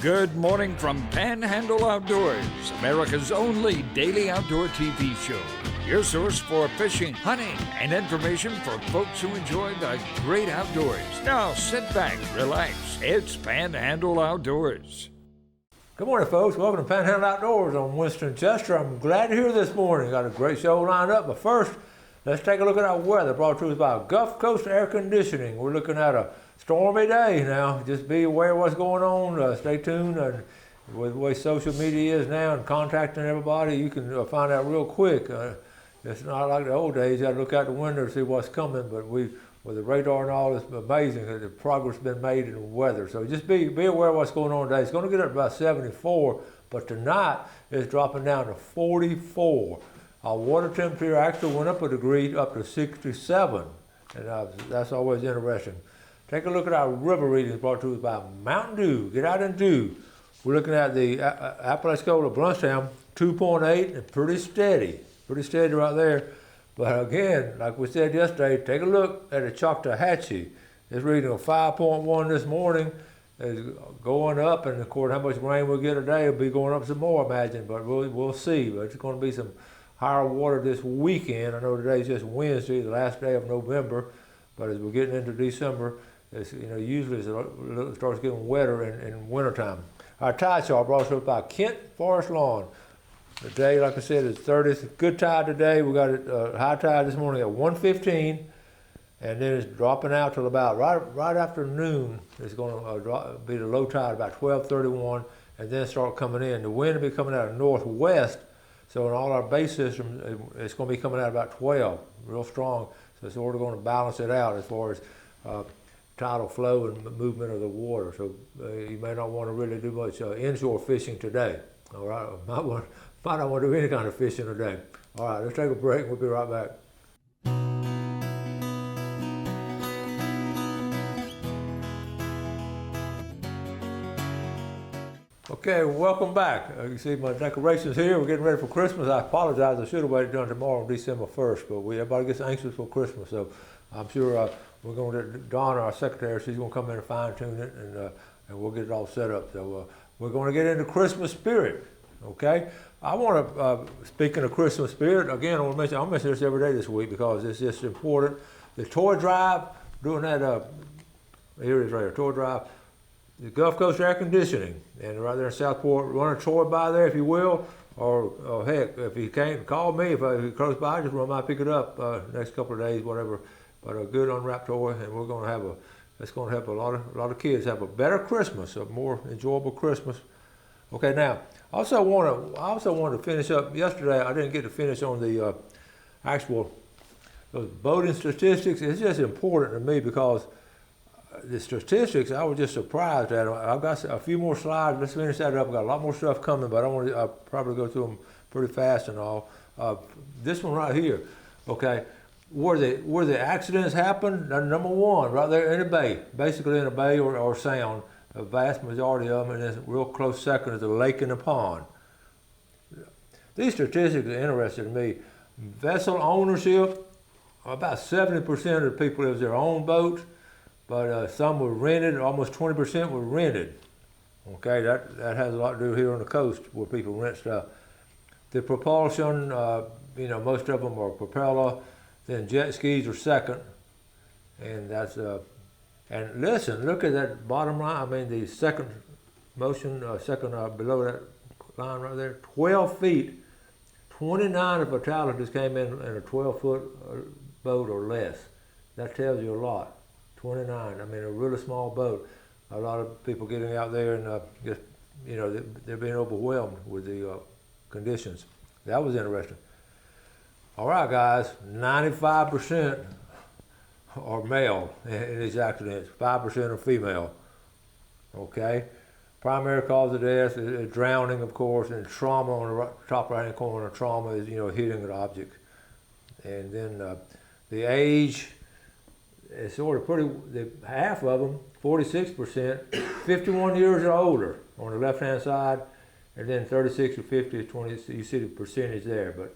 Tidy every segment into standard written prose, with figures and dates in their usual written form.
Good morning from Panhandle Outdoors, America's only daily outdoor TV show. Your source for fishing, hunting, and information for folks who enjoy the great outdoors. Now sit back, relax. It's Panhandle Outdoors. Good morning, folks. Welcome to Panhandle Outdoors. I'm Winston Chester. I'm glad you're here this morning. Got a great show lined up, but first, let's take a look at our weather brought to us by Gulf Coast Air Conditioning. We're looking at a stormy day now. Just be aware of what's going on. Stay tuned. With the way social media is now and contacting everybody, you can find out real quick. It's not like the old days. You got to look out the window to see what's coming, but with the radar and all, it's amazing the progress been made in the weather. So just be aware of what's going on today. It's going to get up to about 74, but tonight it's dropping down to 44. Our water temperature actually went up a degree up to 67, and that's always interesting. Take a look at our river readings brought to us by Mountain Dew. Get out and do. We're looking at the Apalachicola Bluntstown 2.8 and pretty steady right there. But again, like we said yesterday, take a look at the Choctawhatchee. It's reading a 5.1 this morning. It's going up, and of course, how much rain we'll get today will be going up some more, I imagine. But we'll see. But it's going to be some higher water this weekend. I know today's just Wednesday, the last day of November. But as we're getting into December, usually it starts getting wetter in wintertime. Our tide chart brought us up by Kent Forest Lawn. The day, like I said, is 30. It's a good tide today. We got a high tide this morning at 1:15, and then it's dropping out till about right after noon. It's going to be the low tide about 12:31, and then start coming in. The wind will be coming out of northwest, so in all our base systems, it's going to be coming out about 12, real strong. So it's sort of going to balance it out as far as tidal flow and movement of the water. So you may not want to really do much inshore fishing today. All right, might not want to do any kind of fishing today. All right, let's take a break. We'll be right back. Okay, welcome back. You see my decorations here. We're getting ready for Christmas. I apologize. I should have waited done tomorrow, December 1st, but everybody gets anxious for Christmas. So I'm sure we're going to, Donna, our secretary, she's going to come in and fine tune it, and we'll get it all set up. So we're going to get into Christmas spirit, okay? I want to, speaking of Christmas spirit, again, I'll mention this every day this week because it's just important. The toy drive, doing that, here it is right here, toy drive. The Gulf Coast Air Conditioning, and right there in Southport, run a toy by there if you will, or heck, if you can't, call me. If you're close by, just run by, pick it up next couple of days, whatever. But a good unwrapped toy, and we're going to have it's going to help a lot of kids have a better Christmas, a more enjoyable Christmas. Okay, now I also wanted to finish up. Yesterday, I didn't get to finish on the actual those boating statistics. It's just important to me because the statistics, I was just surprised at them. I've got a few more slides. Let's finish that up. I've got a lot more stuff coming, but I'll probably go through them pretty fast and all. This one right here, okay, where the accidents happen, number one, right there in a bay, basically in a bay or sound, a vast majority of them, and then real close second is the lake and the pond. These statistics are interesting to me. Vessel ownership, about 70% of the people have their own boats, but some were rented, almost 20% were rented. Okay, that has a lot to do here on the coast where people rent stuff. The propulsion, most of them are propeller, then jet skis are second, and that's, and listen, look at that bottom line, I mean the second motion, below that line right there, 12 feet, 29 of fatalities came in a 12-foot boat or less. That tells you a lot. 29. I mean, a really small boat. A lot of people getting out there and just, they're being overwhelmed with the conditions. That was interesting. All right, guys, 95% are male in these accidents. 5% are female. Okay. Primary cause of death is drowning, of course, and trauma on the top right-hand corner. Trauma is, hitting an object. And then the age. It's sort of pretty, half of them, 46%, 51 years or older on the left-hand side, and then 36 or 50 is 20, so you see the percentage there. But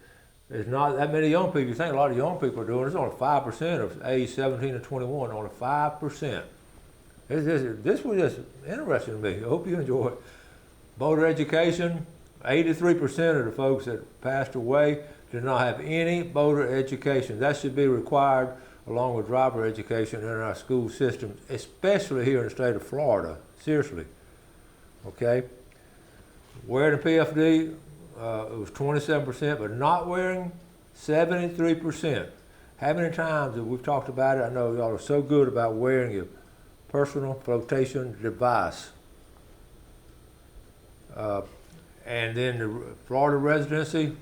there's not that many young people. You think a lot of young people are doing it. There's only 5% of age 17 to 21, only 5%. This was just interesting to me. I hope you enjoy it. Boater education, 83% of the folks that passed away did not have any boater education. That should be required along with driver education in our school systems, especially here in the state of Florida. Seriously, okay? Wearing a PFD, it was 27%, but not wearing, 73%. How many times have we talked about it? I know y'all are so good about wearing your personal flotation device. And then the Florida residency,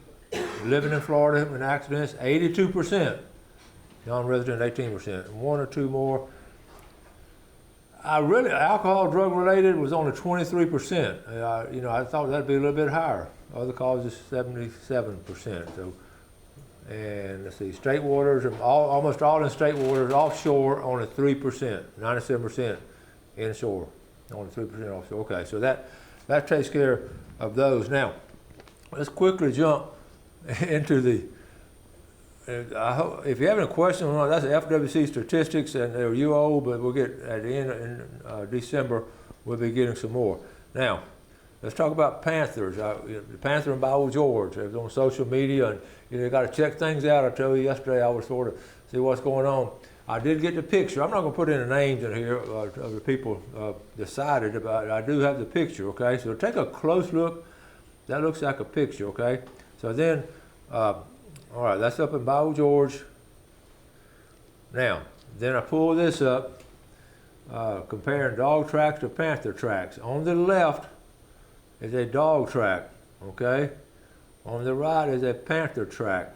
living in Florida in accidents, 82%. Non-resident, 18%. And one or two more. Alcohol, drug related was only 23%. I thought that'd be a little bit higher. Other causes, 77%. So, and let's see, state waters, almost all in state waters, offshore, only 3%, 97% inshore, only 3% offshore. Okay, so that takes care of those. Now, let's quickly jump into the, if you have any questions, that's the FWC statistics, and they're UO, but we'll get at the end in December, we'll be getting some more. Now, let's talk about Panthers. The Panther in Bible George. It was on social media, and you got to check things out. I told you yesterday I was sort of see what's going on. I did get the picture. I'm not going to put any names in here of the people decided about it. I do have the picture, okay? So take a close look. That looks like a picture, okay? So then, all right, that's up in Bible George. Now, then I pull this up, comparing dog tracks to panther tracks. On the left is a dog track, okay? On the right is a panther track.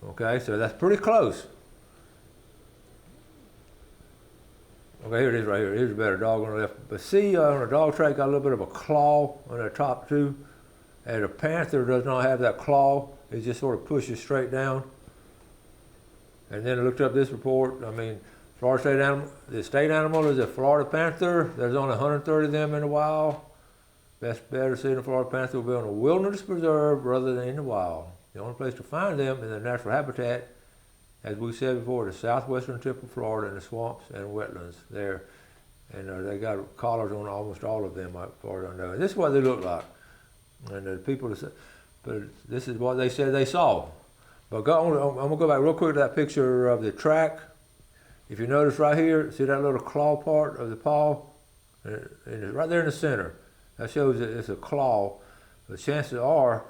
Okay, so that's pretty close. Okay, here it is right here. Here's a better dog on the left. But see, on a dog track, got a little bit of a claw on the top too. And a panther does not have that claw. It just sort of pushes straight down. And then I looked up this report. I mean, Florida state animal, the state animal is a Florida panther. There's only 130 of them in the wild. Best bet to see the Florida panther will be on a wilderness preserve rather than in the wild. The only place to find them in their natural habitat, as we said before, the southwestern tip of Florida and the swamps and wetlands there. And they got collars on almost all of them, as far as I know. And this is what they look like. And the people, but this is what they said they saw. But I'm gonna go back real quick to that picture of the track. If you notice right here, see that little claw part of the paw? And it's right there in the center. That shows that it's a claw. The chances are,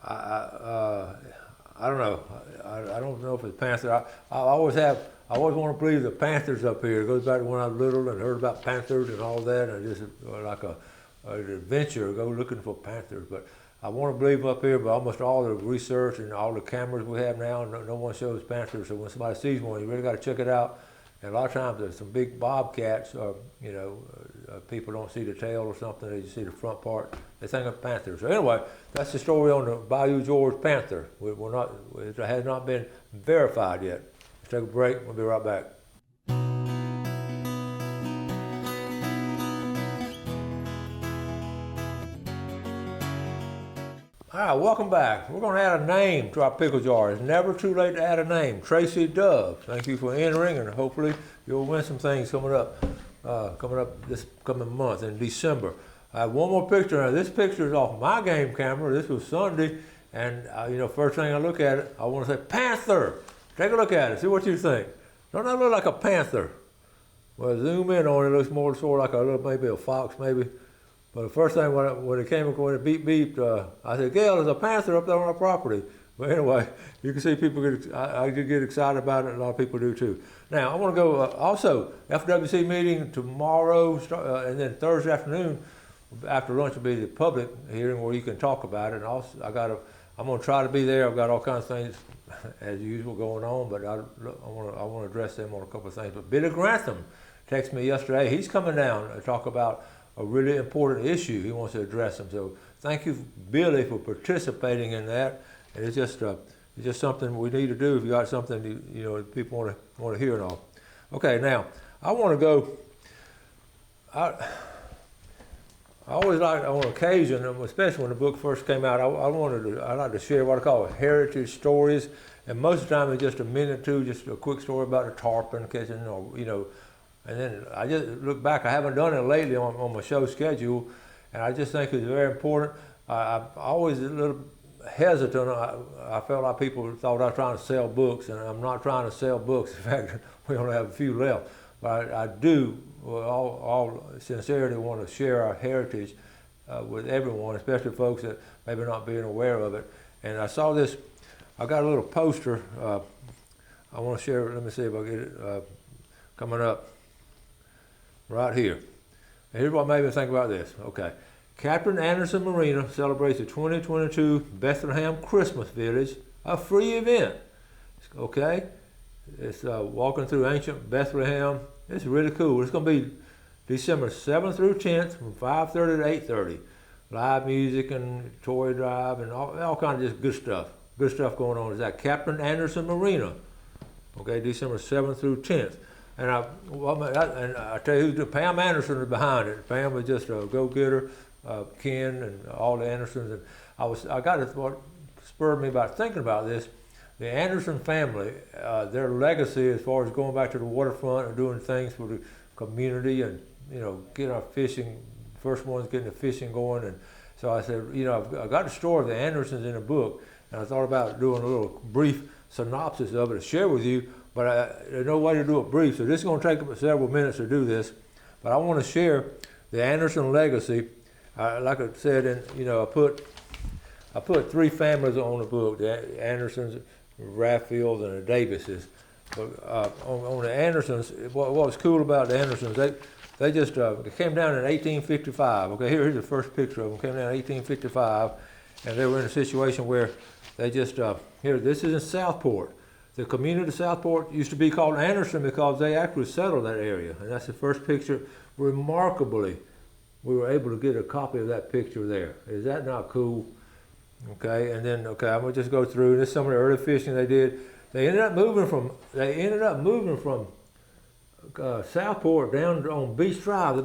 I don't know. I don't know if it's panther. I always want to believe the panthers up here. It goes back to when I was little and heard about panthers and all that, and just like an adventure, go looking for panthers. But I want to believe up here, but almost all the research and all the cameras we have now, no one shows panthers. So when somebody sees one, you really got to check it out. And a lot of times there's some big bobcats, people don't see the tail or something, they just see the front part. They think of panthers. So anyway, that's the story on the Bayou George panther. It has not been verified yet. Let's take a break, we'll be right back. All right, welcome back. We're going to add a name to our pickle jar. It's never too late to add a name. Tracy Dove. Thank you for entering, and hopefully you'll win some things coming up this coming month in December. I have one more picture. Now, this picture is off my game camera. This was Sunday, and first thing I look at it, I want to say panther. Take a look at it. See what you think. Don't that look like a panther? Well, zoom in on it. It looks more sort of like maybe a fox, maybe. But the first thing when it beeped, I said, Gail, there's a panther up there on our property. But anyway, you can see people I get excited about it, and a lot of people do too. Now, I want to go also, FWC meeting tomorrow, and then Thursday afternoon, after lunch will be the public hearing where you can talk about it. And also, I'm going to try to be there. I've got all kinds of things, as usual, going on, but I want to address them on a couple of things. But Billy Grantham texted me yesterday. He's coming down to talk about a really important issue. He wants to address them. So thank you, Billy, for participating in that. And it's just something we need to do if you got something people want to hear and all. Okay, now I want to go. I always like, on occasion, especially when the book first came out, I like to share what I call heritage stories, and most of the time it's just a minute or two, just a quick story about a tarpon catching, or and then I just look back. I haven't done it lately on my show schedule, and I just think it's very important. I'm always a little hesitant. I felt like people thought I was trying to sell books, and I'm not trying to sell books. In fact, we only have a few left. But I do, with all sincerity, want to share our heritage with everyone, especially folks that maybe not being aware of it. And I saw this, I got a little poster. I want to share it. Let me see if I get it coming up right here. And here's what made me think about this. Okay. Captain Anderson Marina celebrates the 2022 Bethlehem Christmas Village, a free event. Okay? It's walking through ancient Bethlehem. It's really cool. It's going to be December 7th through 10th from 5:30 to 8:30. Live music and toy drive and all kinds of just good stuff. Good stuff going on. Is that Captain Anderson Marina? Okay, December 7th through 10th. And I tell you who, Pam Anderson is behind it. Pam was just a go-getter. Ken and all the Andersons. And I got it. What spurred me about thinking about this. The Anderson family, their legacy as far as going back to the waterfront and doing things for the community and, getting our fishing, first ones getting the fishing going. And so I said, I got the story of the Andersons in a book, and I thought about doing a little brief synopsis of it to share with you, but there's no way to do it brief, so this is going to take several minutes to do this. But I want to share the Anderson legacy. Like I said, I put three families on the book: the Andersons, the Raffields, and the Davises. But on the Andersons, what was cool about the Andersons, they just they came down in 1855. Okay, here's the first picture of them. Came down in 1855, and they were in a situation where they just this is in Southport. The community of Southport used to be called Anderson because they actually settled that area, and that's the first picture. Remarkably, we were able to get a copy of that picture there. Is that not cool? Okay, and then I'm gonna just go through. This is some of the early fishing they did. They ended up moving from Southport down on Beach Drive.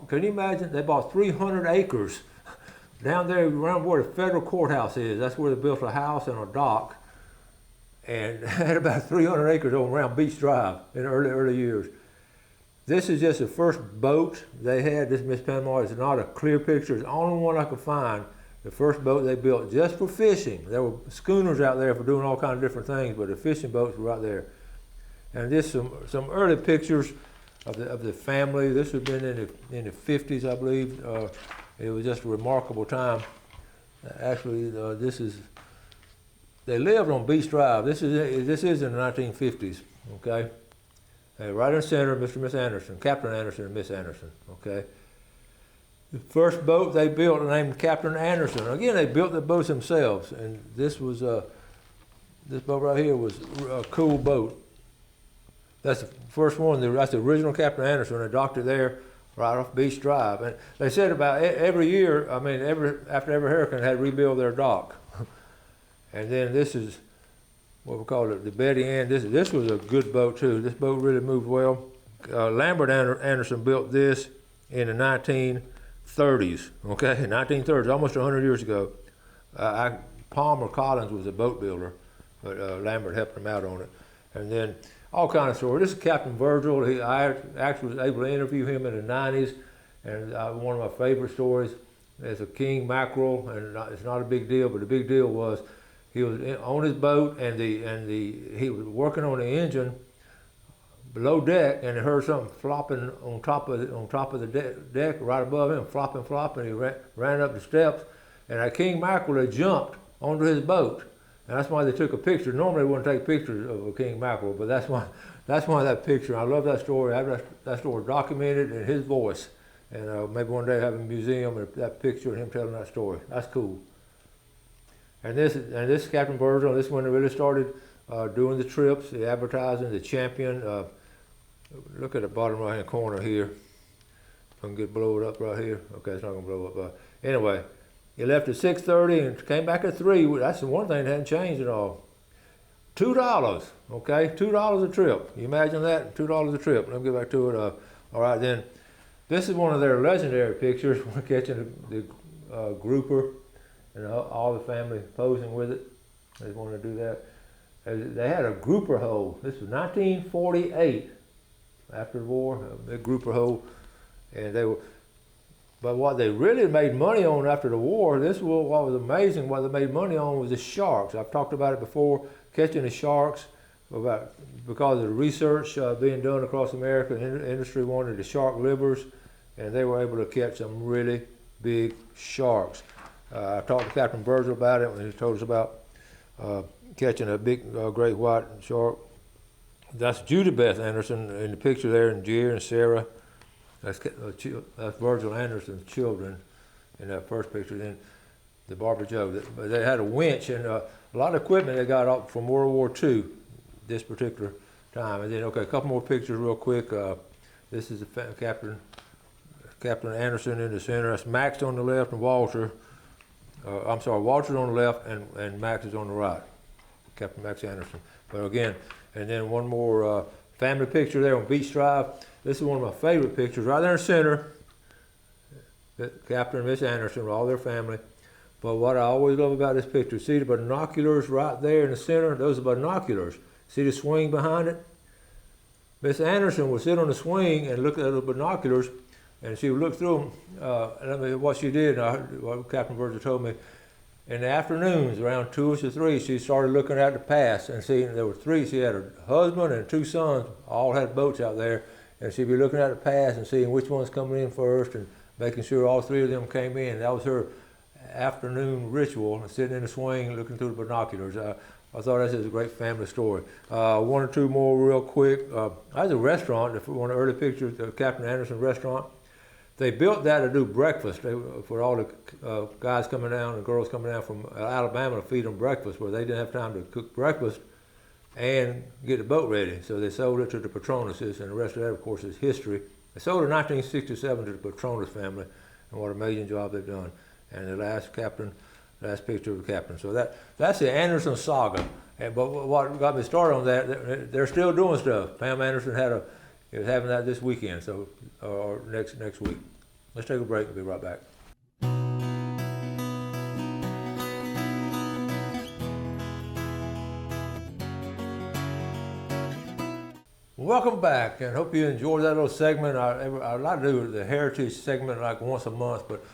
Can you imagine? They bought 300 acres down there around where the federal courthouse is. That's where they built a house and a dock, and had about 300 acres around Beach Drive in the early years. This is just the first boat they had. This Miss Panama is not a clear picture. It's the only one I could find. The first boat they built just for fishing. There were schooners out there for doing all kinds of different things, but the fishing boats were out there. And just some early pictures of the family. This had been in the 50s, I believe. It was just a remarkable time. Actually, they lived on Beach Drive. This is in the 1950s. Okay. Right in the center, Mr. and Miss Anderson, Captain Anderson and Miss Anderson, okay? The first boat they built named Captain Anderson. Again, they built the boats themselves, and this boat right here was a cool boat. That's the first one, that's the original Captain Anderson. They docked it there right off Beach Drive. And they said about every year, after every hurricane, they had to rebuild their dock. And then this is what we call it, the Betty Ann. This was a good boat too. This boat really moved well. Lambert Anderson built this in the 1930s, okay? 1930s, almost 100 years ago. Palmer Collins was a boat builder, but Lambert helped him out on it. And then all kinds of stories. This is Captain Virgil. I actually was able to interview him in the 90s, and one of my favorite stories is a king mackerel, and it's not a big deal, but the big deal was he was on his boat, and he was working on the engine below deck, and he heard something flopping on top of the deck right above him, flopping. He ran up the steps, and a king mackerel had jumped onto his boat, and that's why they took a picture. Normally, they wouldn't take pictures of a king mackerel, but that's why that picture. I love that story. I have that story documented in his voice, and maybe one day have a museum and that picture of him telling that story. That's cool. And this is Captain Virgil. This is when they really started doing the trips, the advertising, the champion. Look at the bottom right-hand corner here. I can blow it up right here. Okay, it's not going to blow up. Anyway, he left at 6:30 and came back at 3. That's the one thing that hadn't changed at all. $2, okay? $2 a trip. You imagine that? $2 a trip. Let me get back to it. All right, then This is one of their legendary pictures. We're catching the grouper and all the family posing with it. They wanted to do that. They had a grouper hole. This was 1948, after the war, a big grouper hole. And they were, but what they really made money on after the war, this was what was amazing, what they made money on was the sharks. I've talked about it before, catching the sharks, because of the research being done across America. The industry wanted the shark livers, and they were able to catch some really big sharks. I talked to Captain Virgil about it when he told us about catching a big great white shark. That's Judy Beth Anderson in the picture there, and Jerry and Sarah. That's Virgil Anderson's children in that first picture. Then the Barbara Joe. They had a winch and a lot of equipment they got up from World War II this particular time. And then, okay, a couple more pictures real quick. This is Captain Anderson in the center. That's Max on the left and Walter. I'm sorry, Walter's on the left and Max is on the right. Captain Max Anderson. But again, and then one more family picture there on Beach Drive. This is one of my favorite pictures, right there in the center. Captain and Miss Anderson with all their family. But what I always love about this picture, see the binoculars right there in the center? Those are binoculars. See the swing behind it? Miss Anderson would sit on the swing and look at the binoculars, and she would look through them. And what she did, what Captain Virgil told me, in the afternoons, around 2 or 3, she started looking at the past and seeing there were 3. She had her husband and 2 sons, all had boats out there, and she'd be looking at the past and seeing which one's coming in first and making sure all 3 of them came in. That was her afternoon ritual, sitting in the swing looking through the binoculars. I thought this is a great family story. 1 or 2 more real quick. That's a restaurant, one of the early pictures, the Captain Anderson restaurant. They built that to do breakfast for all the guys coming down and girls coming down from Alabama to feed them breakfast, where they didn't have time to cook breakfast and get the boat ready. So they sold it to the Patronuses, and the rest of that, of course, is history. They sold it in 1967 to the Patronus family, and what an amazing job they've done. And the last picture of the captain. So that's the Anderson saga. But what got me started on that, they're still doing stuff. Pam Anderson is having that this weekend, so or next week. Let's take a break and be right back. Welcome back, and hope you enjoyed that little segment. I like to do the heritage segment like once a month, but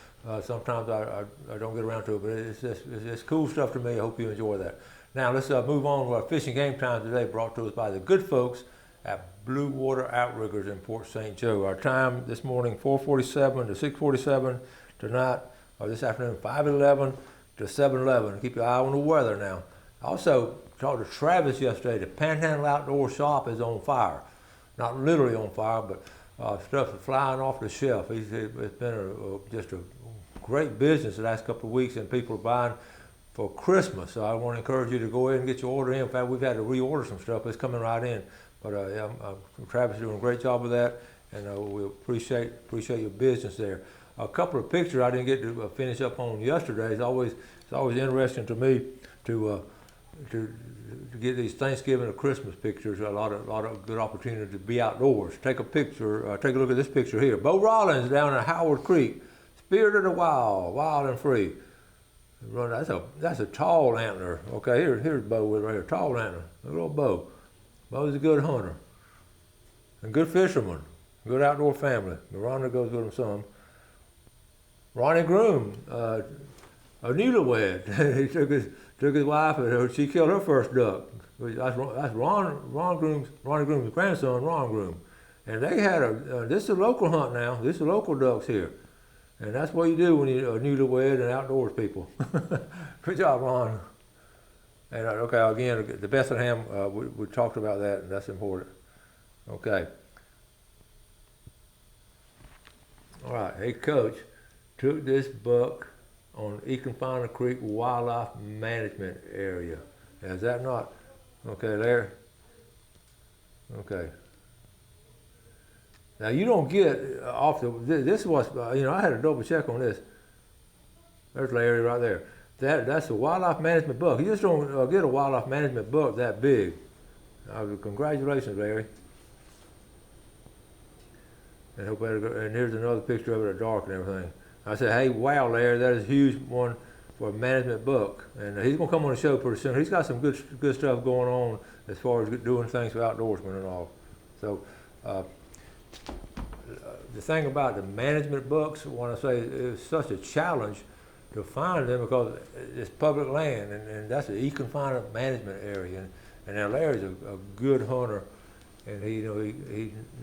sometimes I don't get around to it. But it's cool stuff to me. I hope you enjoy that. Now let's move on to our fishing game time today, brought to us by the good folks at Blue Water Outriggers in Port St. Joe. Our time this morning, 4:47 to 6:47. Tonight, or this afternoon, 5:11 to 7:11. Keep your eye on the weather now. Also, talked to Travis yesterday. The Panhandle Outdoor Shop is on fire. Not literally on fire, but stuff is flying off the shelf. It's been just a great business the last couple of weeks, and people are buying for Christmas. So I want to encourage you to go ahead and get your order in. In fact, we've had to reorder some stuff. It's coming right in. But Travis is doing a great job with that, and we appreciate your business there. A couple of pictures I didn't get to finish up on yesterday. It's always interesting to me to get these Thanksgiving or Christmas pictures. A lot of good opportunity to be outdoors. Take a picture. Take a look at this picture here. Bo Rollins down at Howard Creek, Spirit of the Wild, wild and free. That's a tall antler. Okay, here's Bo right here, tall antler. Look at old Bo. Bo's a good hunter, a good fisherman, good outdoor family. Miranda goes with him some. Ronnie Groom, a newlywed. He took his wife, and she killed her first duck. That's Ronnie Groom's grandson, Ron Groom. And they had this is a local hunt now. This is local ducks here. And that's what you do when you're newlywed and outdoors people. Good job, Ron. And okay, again, the Bethlehem, we talked about that, and that's important. Okay. All right, hey, Coach, took this buck on Econfina Creek Wildlife Management Area. Now, is that not, okay, there? Okay. Now, you don't get off this was, I had to double check on this. There's Larry right there. That's a wildlife management buck. You just don't get a wildlife management buck that big. Congratulations, Larry. and here's another picture of it at dark and everything. I said, hey, wow, Larry, that is a huge one for a management book. And he's going to come on the show pretty soon. He's got some good stuff going on as far as doing things for outdoorsmen and all. So the thing about the management books, I want to say, it's such a challenge to find them because it's public land, and that's an econfined management area. And now Larry's a good hunter, and he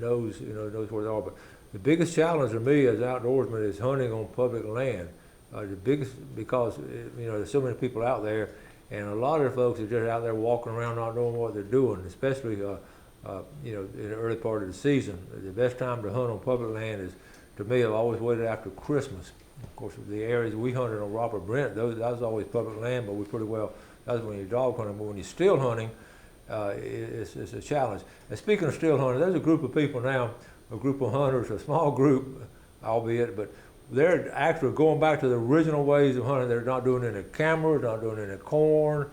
knows knows where they are. But the biggest challenge for me as outdoorsman is hunting on public land. The biggest, because there's so many people out there, and a lot of the folks are just out there walking around not knowing what they're doing, especially in the early part of the season. The best time to hunt on public land is, to me, I've always waited after Christmas. Of course, the areas we hunted on Robert Brent, that was always public land, but we pretty well, that was when you're dog hunting. But when you're still hunting, it's a challenge. And speaking of still hunting, there's a group of people now, a group of hunters, a small group, albeit, but they're actually going back to the original ways of hunting. They're not doing any cameras, not doing any corn,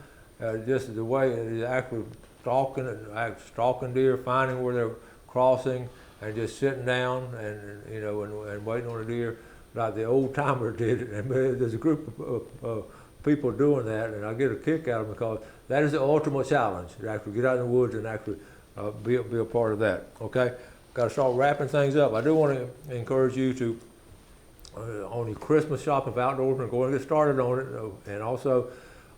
just the way they're actually stalking deer, finding where they're crossing, and just sitting down and waiting on a deer like the old timers did. And there's a group of people doing that, and I get a kick out of them because that is the ultimate challenge, to actually get out in the woods and actually be a part of that. Okay, got to start wrapping things up. I do want to encourage you to, on your Christmas shopping for outdoorsmen, go and get started on it, and also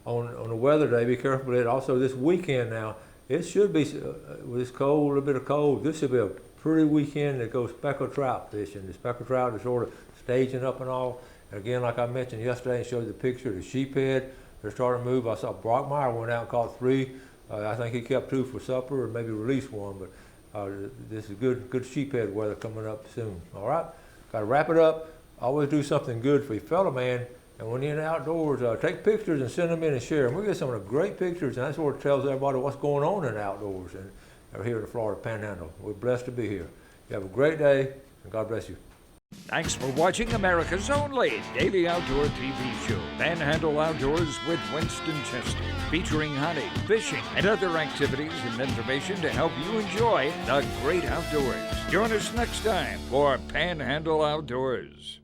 on the weather day, be careful with it. Also this weekend now, it should be, with this cold, a little bit of cold, this should be a pretty weekend to go speckled trout fishing. The speckled trout is sort of staging up and all. And again, like I mentioned yesterday and showed the picture of the sheephead, they're starting to move. I saw Brockmeyer went out and caught 3. I think he kept 2 for supper or maybe released 1, but this is good sheephead weather coming up soon. All right, got to wrap it up. Always do something good for your fellow man. And when you're in the outdoors, take pictures and send them in and share them. We get some of the great pictures, and that's what tells everybody what's going on in the outdoors and here in the Florida Panhandle. We're blessed to be here. You have a great day, and God bless you. Thanks for watching America's only daily outdoor TV show, Panhandle Outdoors with Winston Chester, featuring hunting, fishing, and other activities and information to help you enjoy the great outdoors. Join us next time for Panhandle Outdoors.